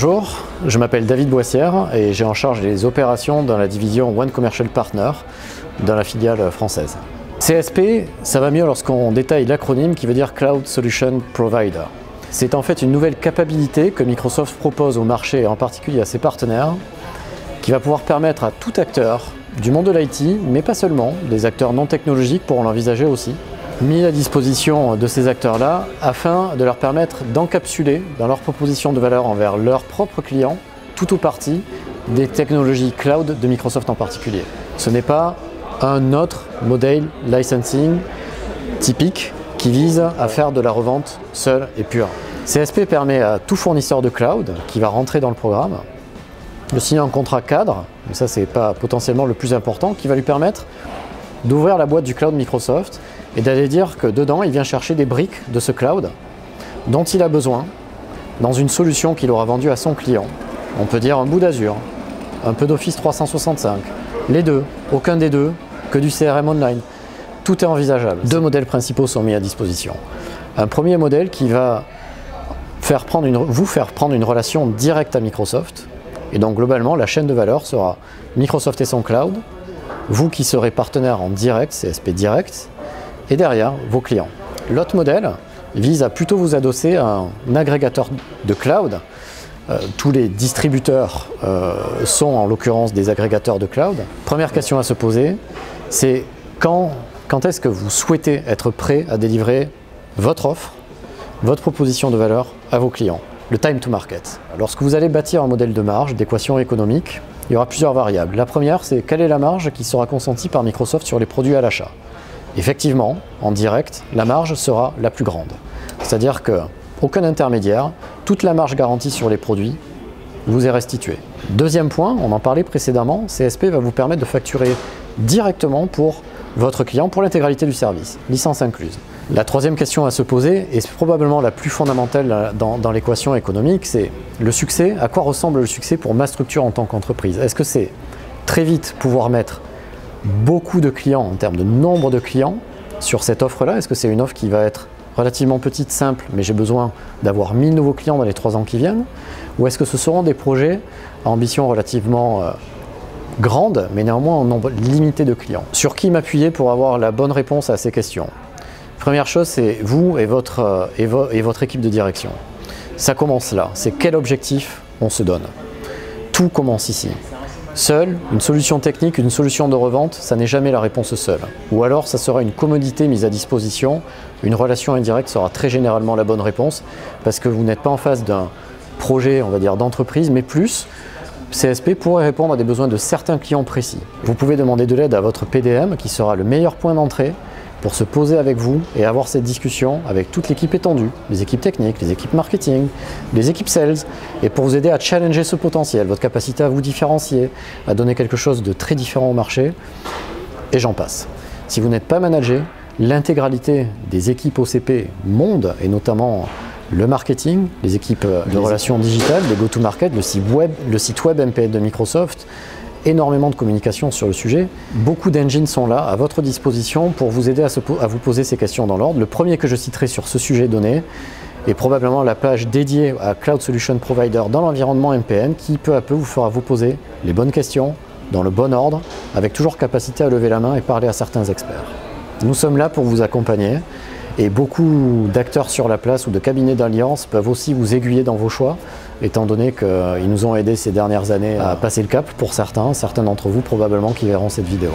Bonjour, je m'appelle David Boissière et j'ai en charge les opérations dans la division One Commercial Partner dans la filiale française. CSP, ça va mieux lorsqu'on détaille l'acronyme qui veut dire Cloud Solution Provider. C'est en fait une nouvelle capacité que Microsoft propose au marché et en particulier à ses partenaires qui va pouvoir permettre à tout acteur du monde de l'IT, mais pas seulement, des acteurs non technologiques pourront l'envisager aussi, mis à disposition de ces acteurs-là afin de leur permettre d'encapsuler dans leur proposition de valeur envers leurs propres clients tout ou partie des technologies cloud de Microsoft en particulier. Ce n'est pas un autre modèle licensing typique qui vise à faire de la revente seule et pure. CSP permet à tout fournisseur de cloud qui va rentrer dans le programme de signer un contrat cadre, mais ça c'est pas potentiellement le plus important, qui va lui permettre d'ouvrir la boîte du cloud Microsoft et d'aller dire que dedans il vient chercher des briques de ce cloud dont il a besoin dans une solution qu'il aura vendue à son client. On peut dire un bout d'Azure, un peu d'Office 365, les deux, aucun des deux, que du CRM online. Tout est envisageable. Deux modèles principaux sont mis à disposition. Un premier modèle qui va vous faire prendre une relation directe à Microsoft. Et donc globalement, la chaîne de valeur sera Microsoft et son cloud, vous qui serez partenaire en direct, CSP direct, et derrière, vos clients. L'autre modèle vise à plutôt vous adosser à un agrégateur de cloud. Tous les distributeurs sont en l'occurrence des agrégateurs de cloud. Première question à se poser, c'est quand est-ce que vous souhaitez être prêt à délivrer votre offre, votre proposition de valeur à vos clients? Le time to market. Lorsque vous allez bâtir un modèle de marge, d'équation économique, il y aura plusieurs variables. La première, c'est quelle est la marge qui sera consentie par Microsoft sur les produits à l'achat. Effectivement, en direct, la marge sera la plus grande. C'est-à-dire qu'aucun intermédiaire, toute la marge garantie sur les produits vous est restituée. Deuxième point, on en parlait précédemment, CSP va vous permettre de facturer directement pour votre client pour l'intégralité du service, licence incluse. La troisième question à se poser, et c'est probablement la plus fondamentale dans l'équation économique, c'est le succès. À quoi ressemble le succès pour ma structure en tant qu'entreprise? Est-ce que c'est très vite pouvoir mettre beaucoup de clients en termes de nombre de clients sur cette offre-là? Est-ce que c'est une offre qui va être relativement petite, simple, mais j'ai besoin d'avoir 1000 nouveaux clients dans les 3 ans qui viennent? Ou est-ce que ce seront des projets à ambition relativement grande, mais néanmoins en nombre limité de clients? Sur qui m'appuyer pour avoir la bonne réponse à ces questions? Première chose, c'est vous et votre équipe de direction. Ça commence là, c'est quel objectif on se donne. Tout commence ici. Seule, une solution technique, une solution de revente, ça n'est jamais la réponse seule. Ou alors, ça sera une commodité mise à disposition. Une relation indirecte sera très généralement la bonne réponse parce que vous n'êtes pas en face d'un projet, on va dire, d'entreprise, mais plus, CSP pourrait répondre à des besoins de certains clients précis. Vous pouvez demander de l'aide à votre PDM qui sera le meilleur point d'entrée pour se poser avec vous et avoir cette discussion avec toute l'équipe étendue, les équipes techniques, les équipes marketing, les équipes sales, et pour vous aider à challenger ce potentiel, votre capacité à vous différencier, à donner quelque chose de très différent au marché, et j'en passe. Si vous n'êtes pas managé, l'intégralité des équipes OCP monde, et notamment le marketing, les équipes de relations digitales, les go-to-market, le site web MPN de Microsoft, énormément de communication sur le sujet. Beaucoup d'engines sont là à votre disposition pour vous aider à vous poser ces questions dans l'ordre. Le premier que je citerai sur ce sujet donné est probablement la page dédiée à Cloud Solution Provider dans l'environnement MPN qui peu à peu vous fera vous poser les bonnes questions dans le bon ordre avec toujours capacité à lever la main et parler à certains experts. Nous sommes là pour vous accompagner et beaucoup d'acteurs sur la place ou de cabinets d'alliance peuvent aussi vous aiguiller dans vos choix étant donné qu'ils nous ont aidés ces dernières années à passer le cap pour certains d'entre vous probablement qui verront cette vidéo.